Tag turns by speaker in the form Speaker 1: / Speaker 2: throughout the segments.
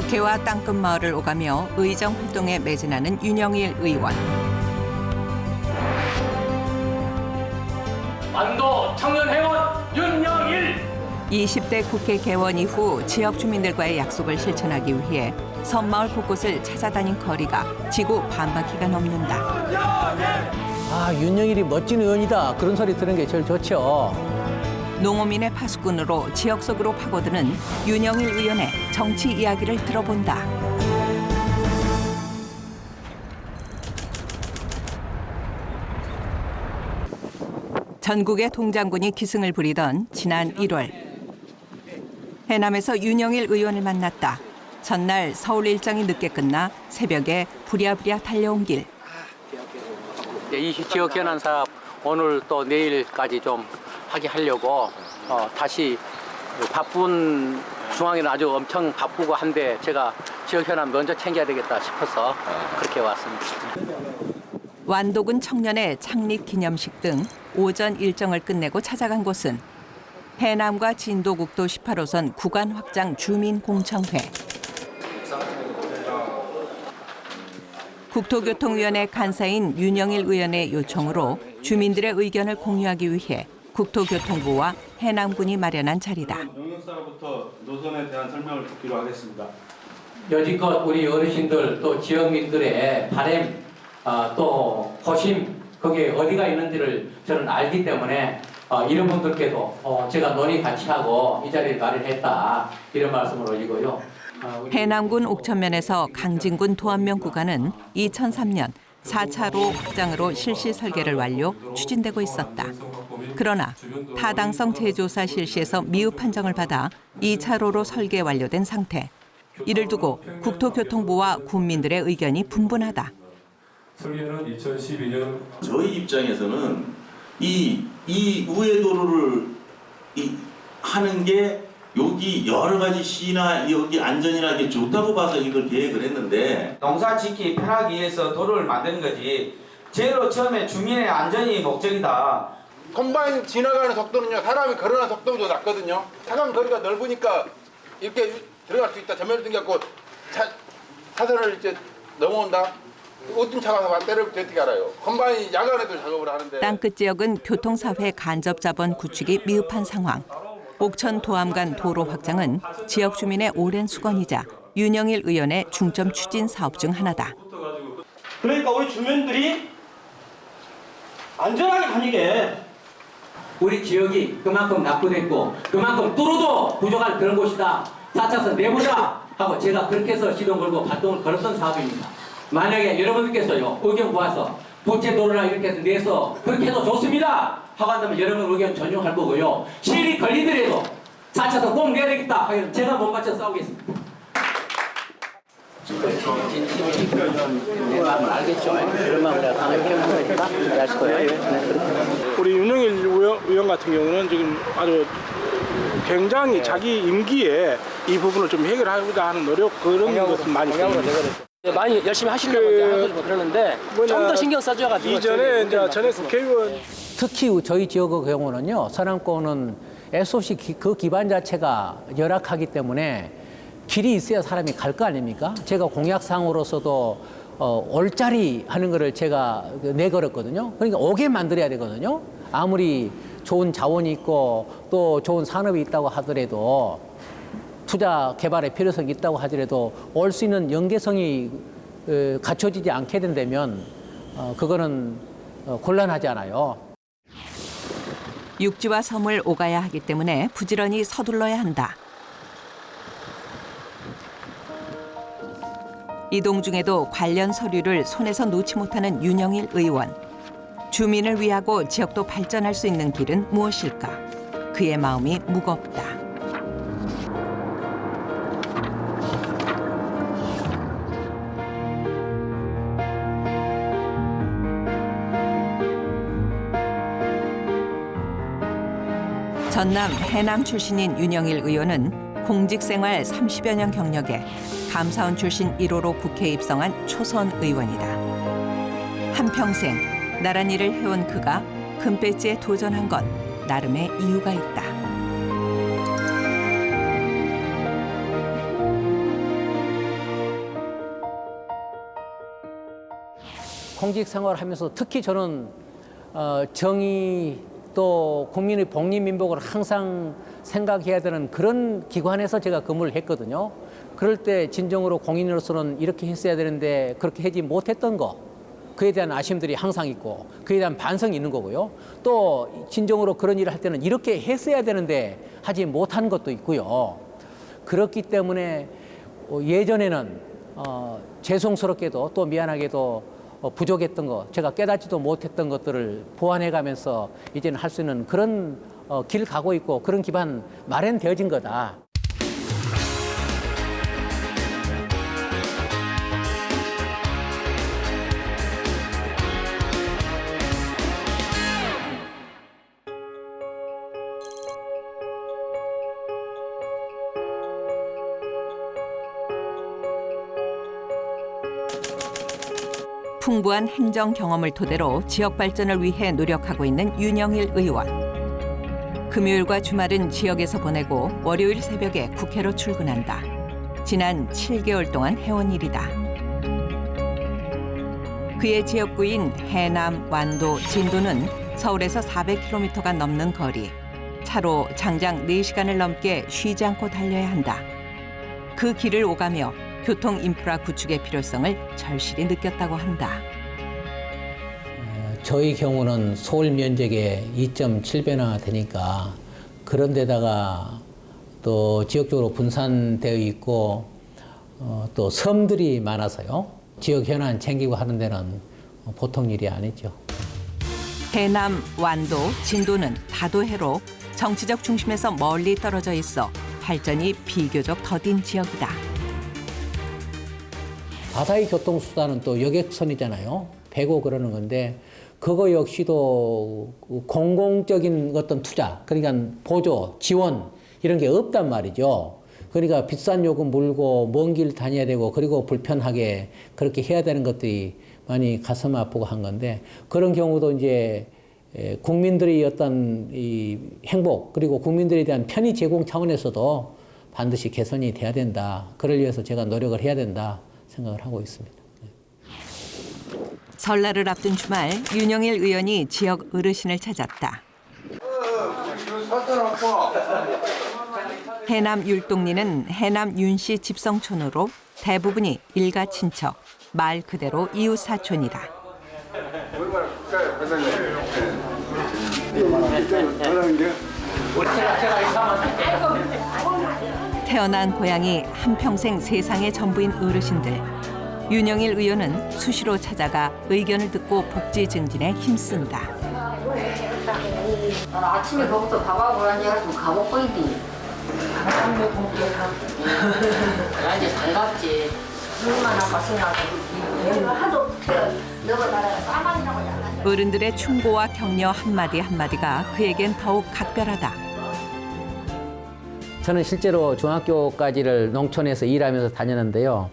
Speaker 1: 국회와 땅끝 마을을 오가며 의정 활동에 매진하는 윤영일 의원.
Speaker 2: 완도 청년회원 윤영일.
Speaker 1: 20대 국회 개원 이후 지역 주민들과의 약속을 실천하기 위해 섬마을 곳곳을 찾아다닌 거리가 지구 반바퀴가 넘는다.
Speaker 3: 아, 윤영일이 멋진 의원이다. 그런 소리 들은 게 제일 좋죠.
Speaker 1: 농어민의 파수꾼으로 지역 속으로 파고드는 윤영일 의원의 정치 이야기를 들어본다. 전국의 동장군이 기승을 부리던 지난 1월. 해남에서 윤영일 의원을 만났다. 전날 서울 일정이 늦게 끝나 새벽에 부랴부랴 달려온 길.
Speaker 3: 이 지역 현안 사업 오늘 또 내일까지 좀 하게 하려고 다시 바쁜 중앙에는 아주 엄청 바쁘고 한데 제가 지역 현안 먼저 챙겨야 되겠다 싶어서 그렇게 왔습니다.
Speaker 1: 완도군 청년의 창립 기념식 등 오전 일정을 끝내고 찾아간 곳은 해남과 진도국도 18호선 구간 확장 주민공청회. 국토교통위원회 간사인 윤영일 의원의 요청으로 주민들의 의견을 공유하기 위해 국토교통부와 해남군이 마련한 자리다.
Speaker 4: 용역사로부터 노선에 대한 설명을 듣기로 하겠습니다.
Speaker 3: 여지껏 우리 어르신들 또 지역민들의 바람 또 고심 거기에 어디가 있는지를 저는 알기 때문에 이런 분들께도 제가 논의 같이 하고 이 자리를 마련했다 이런 말씀을 올리고요.
Speaker 1: 해남군 옥천면에서 강진군 도안면 구간은 2003년 4차로 확장으로 실시 설계를 완료, 추진되고 있었다. 그러나 타당성 재조사 실시에서 미흡 판정을 받아 2차로로 설계 완료된 상태. 이를 두고 국토교통부와 군민들의 의견이 분분하다.
Speaker 5: 설계는 2012년
Speaker 6: 저희 입장에서는 이 우회도로를 하는 게 여기 여러 가지 시나 여기 안전이나 게 좋다고 봐서 이걸 계획을 했는데
Speaker 7: 농사 짓기 편하기 위해서 도로를 만드는 거지 제로 처음에 주민의 안전이 목적이다.
Speaker 8: 콤바인 지나가는 속도는요 사람이 걸어가는 속도보다 낮거든요. 차간 거리가 넓으니까 이렇게 들어갈 수 있다. 전면을 당겨갖고 차선을 이제 넘어온다. 어떤 차가 왔다를 어떻게 알아요? 콤바인이 야간에도 작업을 하는데.
Speaker 1: 땅끝 지역은 교통사회 간접 자본 구축이 미흡한 상황. 옥천 도암 간 도로 확장은 지역 주민의 오랜 수건이자 윤영일 의원의 중점 추진 사업 중 하나다.
Speaker 2: 그러니까 우리 주민들이 안전하게 다니게.
Speaker 3: 우리 지역이 그만큼 낙후됐고 그만큼 뚫어도 부족한 그런 곳이다. 4차선 내보자 하고 제가 그렇게 해서 시동 걸고 발동을 걸었던 사업입니다. 만약에 여러분들께서요 의견 모아서 부채 도로나 이렇게 해서 내서 그렇게 해도 좋습니다 하고 한다면 여러분 의견 존중할 거고요. 실이 걸리더라도 4차선 꼭 내야 되겠다 하면 제가 못 맞춰 싸우겠습니다. 내 마음을 알겠죠. 그런 마음을 내가 강하게 표현한 거니까 이해하실 거예요.
Speaker 4: 우리 윤영일 의원 같은 경우는 지금 아주 굉장히 자기 임기에 이 부분을 좀 해결하고자 하는 노력 그런 것은 많이 보입니다.
Speaker 2: 많이 열심히 하시려고 이제 하고 그러는데 좀 더 신경 써줘가지고
Speaker 4: 이전에 이제 전에 국회의원
Speaker 3: 특히 저희 지역의 경우는요, 서남권은 SOC 그 기반 자체가 열악하기 때문에 길이 있어야 사람이 갈 거 아닙니까? 제가 공약상으로서도 올자리 하는 거를 제가 내걸었거든요. 그러니까 오게 만들어야 되거든요. 아무리 좋은 자원이 있고 또 좋은 산업이 있다고 하더라도 투자 개발의 필요성이 있다고 하더라도 올 수 있는 연계성이 갖춰지지 않게 된다면 그거는 곤란하잖아요.
Speaker 1: 육지와 섬을 오가야 하기 때문에 부지런히 서둘러야 한다. 이동 중에도 관련 서류를 손에서 놓지 못하는 윤영일 의원. 주민을 위하고 지역도 발전할 수 있는 길은 무엇일까? 그의 마음이 무겁다. 전남 해남 출신인 윤영일 의원은 공직생활 30여 년 경력에 감사원 출신 1호로 국회에 입성한 초선 의원이다. 한평생 나란 일을 해온 그가 금배지에 도전한 건 나름의 이유가 있다.
Speaker 3: 공직 생활하면서 특히 저는 정의 또 국민의 복리민복을 항상 생각해야 되는 그런 기관에서 제가 근무를 했거든요. 그럴 때 진정으로 공인으로서는 이렇게 했어야 되는데 그렇게 하지 못했던 거, 그에 대한 아쉬움들이 항상 있고 그에 대한 반성이 있는 거고요. 또 진정으로 그런 일을 할 때는 이렇게 했어야 되는데 하지 못한 것도 있고요. 그렇기 때문에 예전에는 죄송스럽게도 또 미안하게도 부족했던 거, 제가 깨닫지도 못했던 것들을 보완해가면서 이제는 할 수 있는 그런 길 가고 있고 그런 기반 마련되어진 거다.
Speaker 1: 풍부한 행정 경험을 토대로 지역 발전을 위해 노력하고 있는 윤영일 의원. 금요일과 주말은 지역에서 보내고 월요일 새벽에 국회로 출근한다. 지난 7개월 동안 해온 일이다. 그의 지역구인 해남, 완도, 진도는 서울에서 400km가 넘는 거리. 차로 장장 4시간을 넘게 쉬지 않고 달려야 한다. 그 길을 오가며 교통 인프라 구축의 필요성을 절실히 느꼈다고 한다.
Speaker 3: 저희 경우는 서울 면적의 2.7배나 되니까 그런 데다가 또 지역적으로 분산되어 있고 또 섬들이 많아서요. 지역 현안 챙기고 하는 데는 보통 일이 아니죠.
Speaker 1: 해남, 완도, 진도는 다도해로 정치적 중심에서 멀리 떨어져 있어 발전이 비교적 더딘 지역이다.
Speaker 3: 바다의 교통수단은 또 여객선이잖아요. 배고 그러는 건데 그거 역시도 공공적인 어떤 투자, 그러니까 보조, 지원 이런 게 없단 말이죠. 그러니까 비싼 요금 물고 먼 길 다녀야 되고 그리고 불편하게 그렇게 해야 되는 것들이 많이 가슴 아프고 한 건데 그런 경우도 이제 국민들의 어떤 이 행복 그리고 국민들에 대한 편의 제공 차원에서도 반드시 개선이 돼야 된다. 그를 위해서 제가 노력을 해야 된다 생각을 하고 있습니다.
Speaker 1: 설날을 앞둔 주말 윤영일 의원이 지역 어르신을 찾았다. 해남 율동리는 해남 윤씨 집성촌으로 대부분이 일가 친척, 말 그대로 이웃 사촌이다. 태어난 고향이 한평생 세상의 전부인 어르신들. 윤영일 의원은 수시로 찾아가 의견을 듣고 복지 증진에 힘쓴다.
Speaker 9: 아침에 거기서 밥하고 그러니 좀 가먹고 있니? 나 이제 반갑지. 얼마나 맛있나. 하도 너가 싸만이라고.
Speaker 1: 어른들의 충고와 격려 한마디 한마디가 그에겐 더욱 각별하다.
Speaker 3: 저는 실제로 중학교까지를 농촌에서 일하면서 다녔는데요.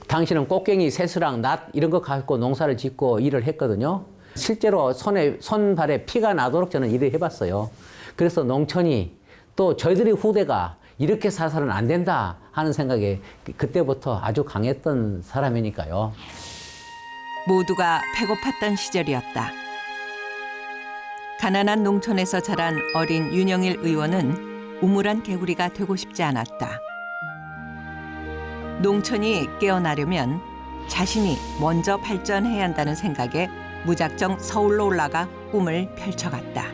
Speaker 3: 당시는 꽃갱이, 새수랑, 낫 이런 거 갖고 농사를 짓고 일을 했거든요. 실제로 손발에 피가 나도록 저는 일을 해봤어요. 그래서 농촌이 또 저희들의 후대가 이렇게 살아서는 안 된다 하는 생각에 그때부터 아주 강했던 사람이니까요.
Speaker 1: 모두가 배고팠던 시절이었다. 가난한 농촌에서 자란 어린 윤영일 의원은 우물안 개구리가 되고 싶지 않았다. 농촌이 깨어나려면 자신이 먼저 발전해야 한다는 생각에 무작정 서울로 올라가 꿈을 펼쳐갔다.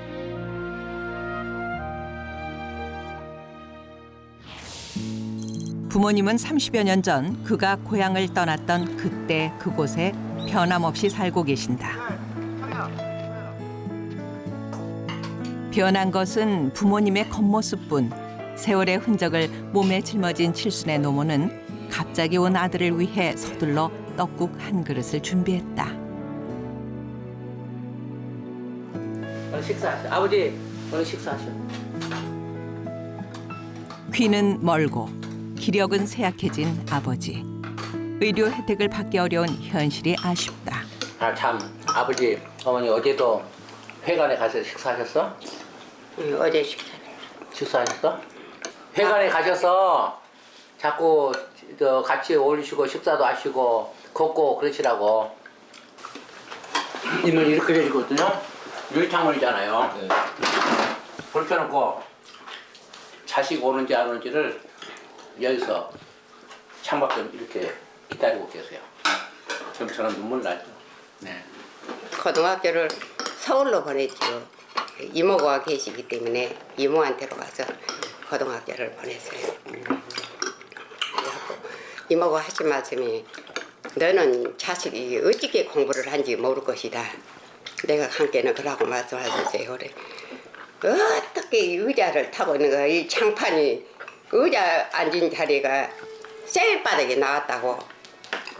Speaker 1: 부모님은 30여 년 전 그가 고향을 떠났던 그때 그곳에 변함없이 살고 계신다. 변한 것은 부모님의 겉모습뿐. 세월의 흔적을 몸에 짊어진 칠순의 노모는 갑자기 온 아들을 위해 서둘러 떡국 한 그릇을 준비했다.
Speaker 3: 오늘 식사하셔. 아버지, 오늘 식사하셔.
Speaker 1: 귀는 멀고 기력은 쇠약해진 아버지. 의료 혜택을 받기 어려운 현실이 아쉽다.
Speaker 3: 아, 참. 아버지, 어머니 어제도 회관에 가서 식사하셨어?
Speaker 9: 어제
Speaker 3: 식사하셨어? 회관에 가셔서 자꾸 같이 어울리시고 식사도 하시고 걷고 그러시라고. 이건 이렇게 되거든요. 유리창문이잖아요. 불 켜놓고 자식 오는지 안 오는지를 여기서 창밖에 이렇게 기다리고 계세요. 그럼 저는 눈물 나죠. 네.
Speaker 9: 고등학교를 서울로 보냈지요. 이모가 계시기 때문에 이모한테로 가서 고등학교를 보냈어요. 그래갖고 이모가 하신 말씀이 너는 자식이 어떻게 공부를 한지 모를 것이다. 내가 함께는 그러고 말씀하셨어요. 그래. 어떻게 이 의자를 타고 있는 거야. 이 장판이 의자 앉은 자리가 쐐바닥에 나왔다고.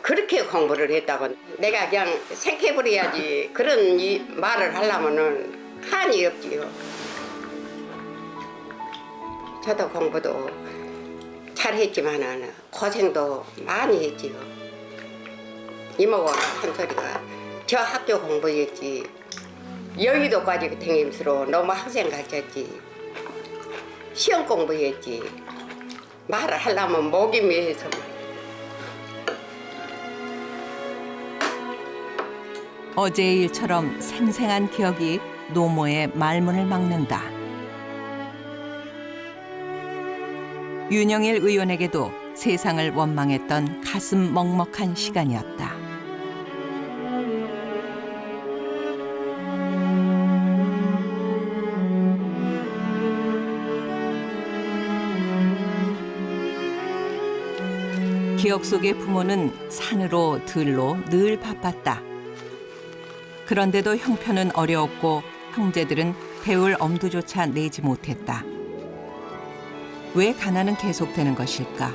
Speaker 9: 그렇게 공부를 했다고. 내가 그냥 생캐버려야지. 그런 이 말을 하려면은 한이 없지요. 저도 공부도 잘했지만은 고생도 많이 했지요. 이모가 한 소리가 저 학교 공부했지. 여의도까지 다니면서 너무 학생 가르쳤지. 시험 공부했지. 말을 하려면 목이 메서.
Speaker 1: 어제의 일처럼 생생한 기억이 노모의 말문을 막는다. 윤영일 의원에게도 세상을 원망했던 가슴 먹먹한 시간이었다. 기억 속의 부모는 산으로 들로 늘 바빴다. 그런데도 형편은 어려웠고 형제들은 배울 엄두조차 내지 못했다. 왜 가난은 계속되는 것일까?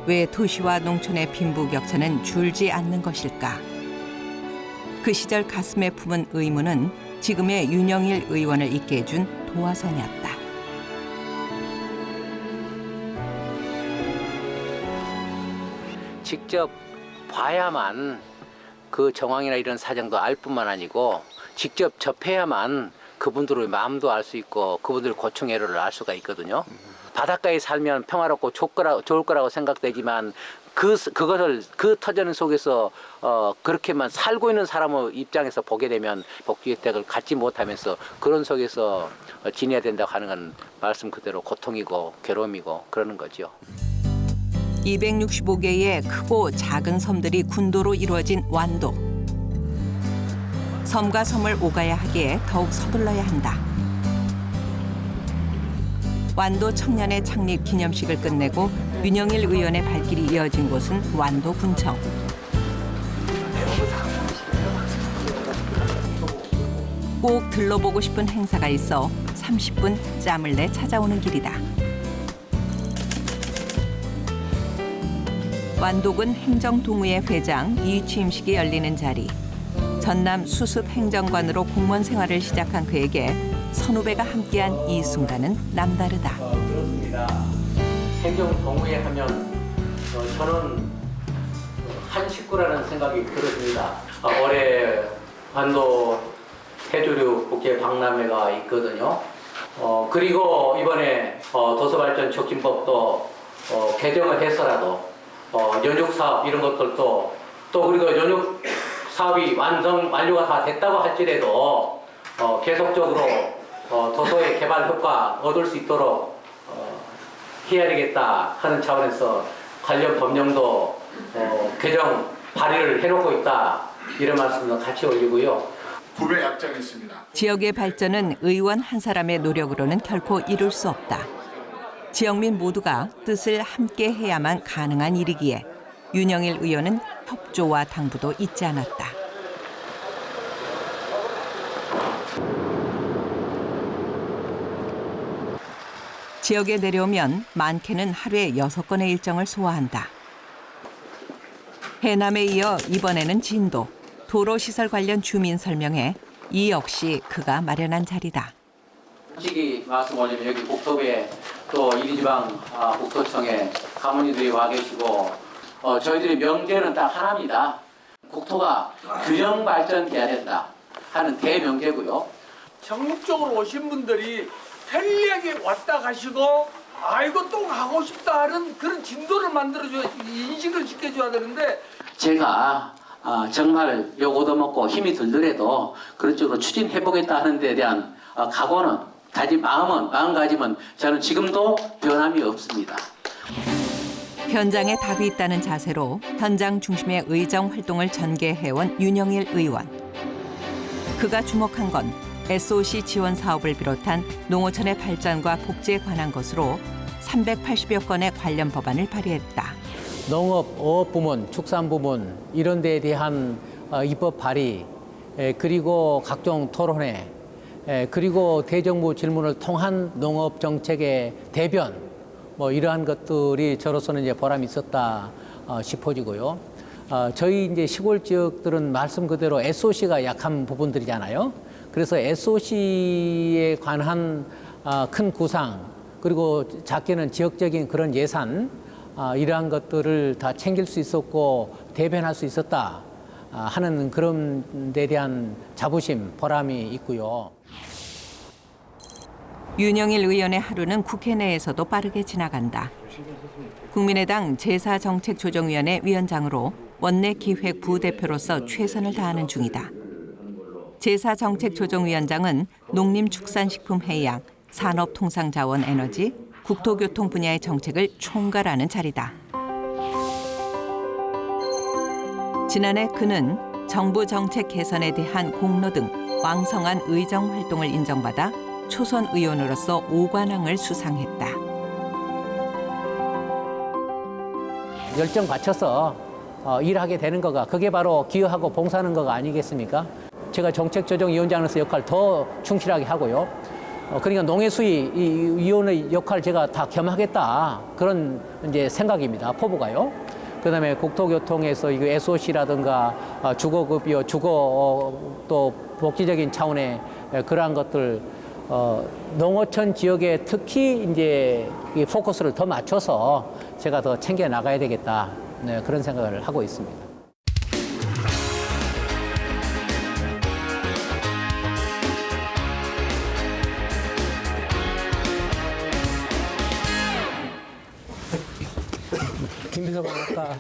Speaker 1: 왜 도시와 농촌의 빈부격차는 줄지 않는 것일까? 그 시절 가슴에 품은 의문은 지금의 윤영일 의원을 있게 해준 도화선이었다.
Speaker 3: 직접 봐야만 그 정황이나 이런 사정도 알 뿐만 아니고 직접 접해야만 그분들의 마음도 알 수 있고 그분들의 고충 애로를 알 수가 있거든요. 바닷가에 살면 평화롭고 좋을 거라고 생각되지만 그것을 그 터전 속에서 그렇게만 살고 있는 사람의 입장에서 보게 되면 복지 혜택을 갖지 못하면서 그런 속에서 지내야 된다고 하는 건 말씀 그대로 고통이고 괴로움이고 그러는 거죠.
Speaker 1: 265개의 크고 작은 섬들이 군도로 이루어진 완도. 섬과 섬을 오가야 하기에 더욱 서둘러야 한다. 완도 청년의 창립 기념식을 끝내고 윤영일 의원의 발길이 이어진 곳은 완도 군청. 꼭 들러보고 싶은 행사가 있어 30분 짬을 내 찾아오는 길이다. 완도군 행정동의회 회장 이취임식이 열리는 자리. 전남 수습 행정관으로 공무원 생활을 시작한 그에게 선후배가 함께한 이 순간은 남다르다.
Speaker 3: 그렇습니다. 행정동의회 하면 저는 한 식구라는 생각이 들었습니다. 올해 완도 해조류 국제 박람회가 있거든요. 그리고 이번에 도서발전 촉진법도 개정을 해서라도 연육 사업 이런 것들도 또 그리고 연육 사업이 완료가 다 됐다고 할지라도 계속적으로 도서의 개발 효과 얻을 수 있도록 해야 되겠다 하는 차원에서 관련 법령도 개정 발의를 해놓고 있다 이런 말씀도 같이 올리고요.
Speaker 10: 구매 약정했습니다.
Speaker 1: 지역의 발전은 의원 한 사람의 노력으로는 결코 이룰 수 없다. 지역민 모두가 뜻을 함께 해야만 가능한 일이기에 윤영일 의원은 협조와 당부도 잊지 않았다. 지역에 내려오면 많게는 하루에 6건의 일정을 소화한다. 해남에 이어 이번에는 진도, 도로시설 관련 주민 설명회, 이 역시 그가 마련한 자리다.
Speaker 3: 솔직히 말씀드리면 여기 국토부에 또 이리지방 국토청에 가문님들이 와 계시고 저희들의 명제는 딱 하나입니다. 국토가 균형 발전돼야 된다 하는 대명제고요.
Speaker 11: 전국적으로 오신 분들이 편리하게 왔다 가시고 아이고 또 가고 싶다 하는 그런 진도를 만들어줘야 인식을 시켜줘야 되는데
Speaker 3: 제가 정말 욕 얻어먹고 힘이 들더라도 그런 쪽으로 추진해보겠다 하는 데 대한 각오는 마음가짐은 저는 지금도 변함이 없습니다.
Speaker 1: 현장에 답이 있다는 자세로 현장 중심의 의정 활동을 전개해온 윤영일 의원. 그가 주목한 건 SOC 지원 사업을 비롯한 농어촌의 발전과 복지에 관한 것으로 380여 건의 관련 법안을 발의했다.
Speaker 3: 농업, 어업 부문, 축산 부문 이런 데에 대한 입법 발의, 그리고 각종 토론회, 그리고 대정부 질문을 통한 농업 정책의 대변, 뭐 이러한 것들이 저로서는 이제 보람이 있었다 싶어지고요. 저희 이제 시골 지역들은 말씀 그대로 SOC가 약한 부분들이잖아요. 그래서 SOC에 관한 큰 구상, 그리고 작게는 지역적인 그런 예산, 이러한 것들을 다 챙길 수 있었고 대변할 수 있었다 하는 그런 데 대한 자부심, 보람이 있고요.
Speaker 1: 윤영일 의원의 하루는 국회 내에서도 빠르게 지나간다. 국민의당 제사정책조정위원회 위원장으로 원내기획 부대표로서 최선을 다하는 중이다. 제사정책조정위원장은 농림축산식품해양, 산업통상자원에너지, 국토교통 분야의 정책을 총괄하는 자리다. 지난해 그는 정부 정책 개선에 대한 공로 등 왕성한 의정 활동을 인정받아 초선 의원으로서 5관왕을 수상했다.
Speaker 3: 열정 바쳐서 일하게 되는 거가 그게 바로 기여하고 봉사하는 거가 아니겠습니까? 제가 정책조정위원장으로서 역할을 더 충실하게 하고요. 그러니까 농해수위 위원의 역할을 제가 다 겸하겠다 그런 이제 생각입니다. 포부가요. 그다음에 국토교통에서 이거 SOC라든가 주거급여, 또 복지적인 차원의 그러한 것들 농어촌 지역에 특히 이제 이 포커스를 더 맞춰서 제가 더 챙겨 나가야 되겠다 그런 생각을 하고 있습니다. 김비서관 아까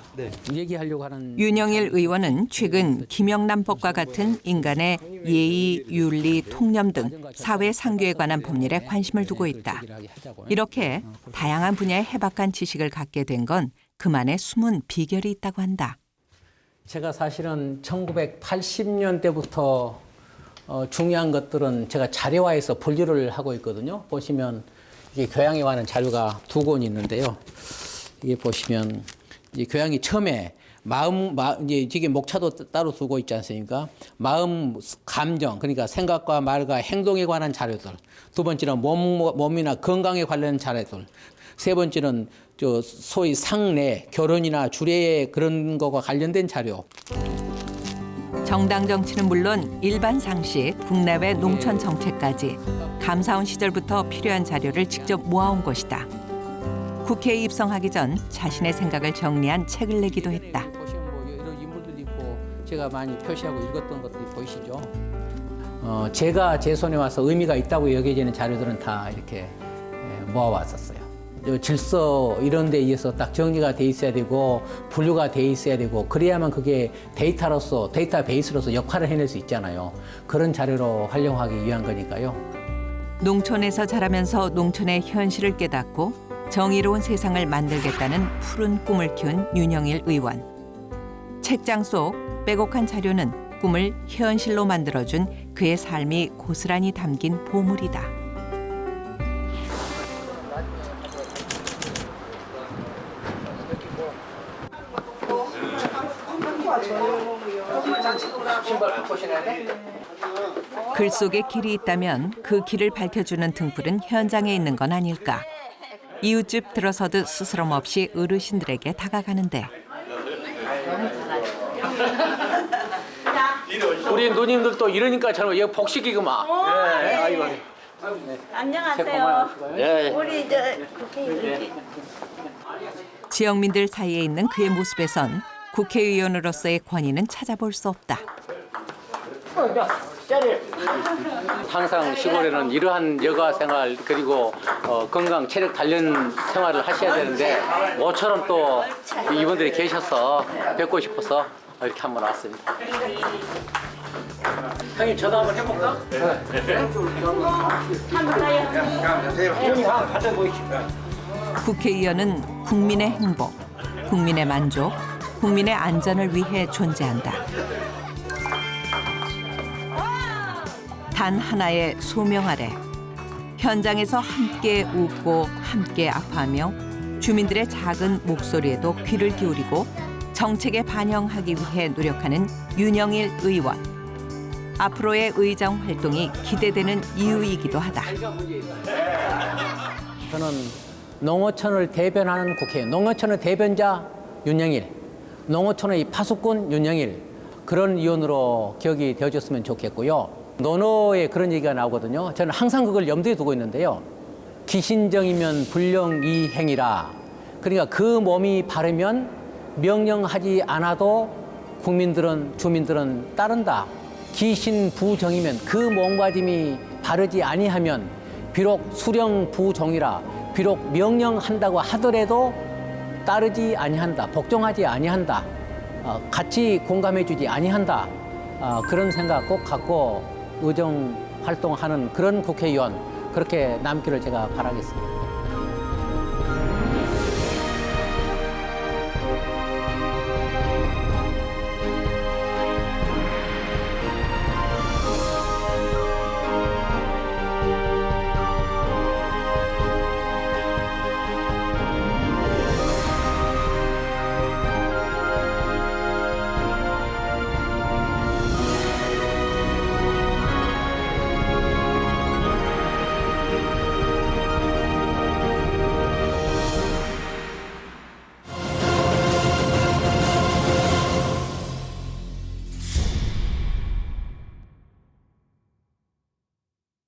Speaker 3: 얘기하려고 하는
Speaker 1: 윤영일 의원은 최근 김영란법과 같은 인간의 예의, 윤리, 통념 등 사회 상규에 관한 법률에 관심을 두고 있다. 이렇게 다양한 분야의 해박한 지식을 갖게 된 건 그만의 숨은 비결이 있다고 한다.
Speaker 3: 제가 사실은 1980년대부터 중요한 것들은 제가 자료화해서 분류를 하고 있거든요. 보시면 이게 교양에 관한 자료가 2권 있는데요. 이게 보시면 이제 교양이 처음에 이제 이게 목차도 따로 두고 있지 않습니까? 마음, 감정, 그러니까 생각과 말과 행동에 관한 자료들. 2번째는 몸이나 건강에 관련 자료들. 3번째는 소위 상례, 결혼이나 주례 그런 거와 관련된 자료.
Speaker 1: 정당 정치는 물론 일반 상식, 국내외 농촌 정책까지 감사원 시절부터 필요한 자료를 직접 모아온 것이다. 국회에 입성하기 전 자신의 생각을 정리한 책을 내기도 했다.
Speaker 3: 보시면 뭐 이런 인물들도 있고 제가 많이 표시하고 읽었던 것들이 보이시죠? 제가 제 손에 와서 의미가 있다고 여겨지는 자료들은 다 이렇게 모아왔었어요. 질서 이런 데 의해서 딱 정리가 돼 있어야 되고 분류가 돼 있어야 되고 그래야만 그게 데이터베이스로서 역할을 해낼 수 있잖아요. 그런 자료로 활용하기 위한 거니까요.
Speaker 1: 농촌에서 자라면서 농촌의 현실을 깨닫고 정의로운 세상을 만들겠다는 푸른 꿈을 키운 윤영일 의원. 책장 속 빼곡한 자료는 꿈을 현실로 만들어준 그의 삶이 고스란히 담긴 보물이다. 글 속에 길이 있다면 그 길을 밝혀주는 등불은 현장에 있는 건 아닐까. 이웃집 들어서듯 스스럼 없이 어르신들에게 다가가는데
Speaker 3: 우리 누님들도 이러니까 저는 여기 복식이구만. 네. 아이고.
Speaker 12: 안녕하세요. 우리 국회의원님.
Speaker 1: 지역민들 사이에 있는 그의 모습에선 국회의원으로서의 권위는 찾아볼 수 없다.
Speaker 3: 항상 시골에는 이러한 여가 생활 그리고 건강 체력 단련 생활을 하셔야 되는데 모처럼 또 이분들이 계셔서 뵙고 싶어서 이렇게 한번 왔습니다. 형님 저도 한번 해볼까?
Speaker 1: 국회의원은 국민의 행복, 국민의 만족, 국민의 안전을 위해 존재한다. 단 하나의 소명 아래 현장에서 함께 웃고 함께 아파하며 주민들의 작은 목소리에도 귀를 기울이고 정책에 반영하기 위해 노력하는 윤영일 의원. 앞으로의 의정 활동이 기대되는 이유이기도 하다.
Speaker 3: 저는 농어촌을 대변하는 국회의원, 농어촌의 대변자 윤영일, 농어촌의 파수꾼 윤영일, 그런 의원으로 기억이 되어줬으면 좋겠고요. 논어에 그런 얘기가 나오거든요. 저는 항상 그걸 염두에 두고 있는데요. 기신정이면 불령이행이라. 그러니까 그 몸이 바르면 명령하지 않아도 국민들은, 주민들은 따른다. 기신부정이면 그 몸가짐이 바르지 아니하면 비록 수령부정이라, 비록 명령한다고 하더라도 따르지 아니한다, 복종하지 아니한다, 같이 공감해주지 아니한다. 그런 생각 꼭 갖고 의정 활동하는 그런 국회의원, 그렇게 남기를 제가 바라겠습니다.